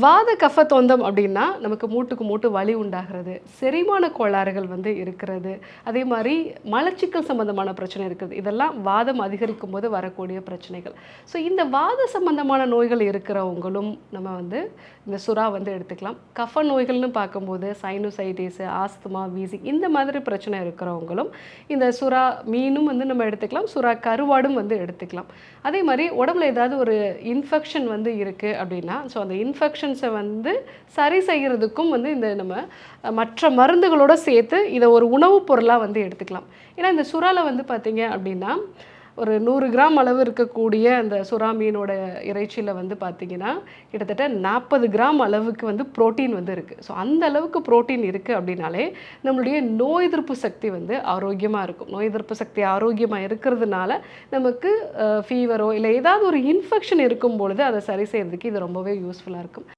வாத கஃப தொந்தம் அப்படின்னா நமக்கு மூட்டுக்கு மூட்டு வலி உண்டாகிறது, செரிமான கோளாறுகள் வந்து இருக்கிறது, அதே மாதிரி மலச்சிக்கல் சம்பந்தமான பிரச்சனை இருக்குது. இதெல்லாம் வாதம் அதிகரிக்கும் போது வரக்கூடிய பிரச்சனைகள். ஸோ இந்த வாத சம்பந்தமான நோய்கள் இருக்கிறவங்களும் நம்ம வந்து இந்த சுறா வந்து எடுத்துக்கலாம். கஃப நோய்கள்னு பார்க்கும்போது சைனோசைட்டிஸ், ஆஸ்துமா, வீசிங் இந்த மாதிரி பிரச்சனை இருக்கிறவங்களும் இந்த சுறா மீனும் வந்து நம்ம எடுத்துக்கலாம், சுறா கருவாடும் வந்து எடுத்துக்கலாம். அதே மாதிரி உடம்புல ஏதாவது ஒரு இன்ஃபெக்ஷன் வந்து இருக்குது அப்படின்னா, ஸோ அந்த இன்ஃபெக்ஷன்ஸை வந்து சரி செய்கிறதுக்கும் வந்து இந்த நம்ம மற்ற மருந்துகளோடு சேர்த்து இதை ஒரு உணவுப் பொருளாக வந்து எடுத்துக்கலாம். ஏன்னா இந்த சுறால வந்து பார்த்திங்க அப்படின்னா ஒரு 100 கிராம் அளவு இருக்கக்கூடிய அந்த சுறா மீனோட இறைச்சியில் வந்து பார்த்திங்கன்னா கிட்டத்தட்ட 40 கிராம் அளவுக்கு வந்து புரோட்டீன் வந்து இருக்குது. ஸோ அந்த அளவுக்கு புரோட்டீன் இருக்குது அப்படின்னாலே நம்மளுடைய நோய் எதிர்ப்பு சக்தி வந்து ஆரோக்கியமாக இருக்கும். நோய் எதிர்ப்பு சக்தி ஆரோக்கியமாக இருக்கிறதுனால நமக்கு ஃபீவரோ இல்லை ஏதாவது ஒரு இன்ஃபெக்ஷன் இருக்கும் பொழுது அதை சரி செய்கிறதுக்கு இது ரொம்பவே யூஸ்ஃபுல்லாக இருக்கும்.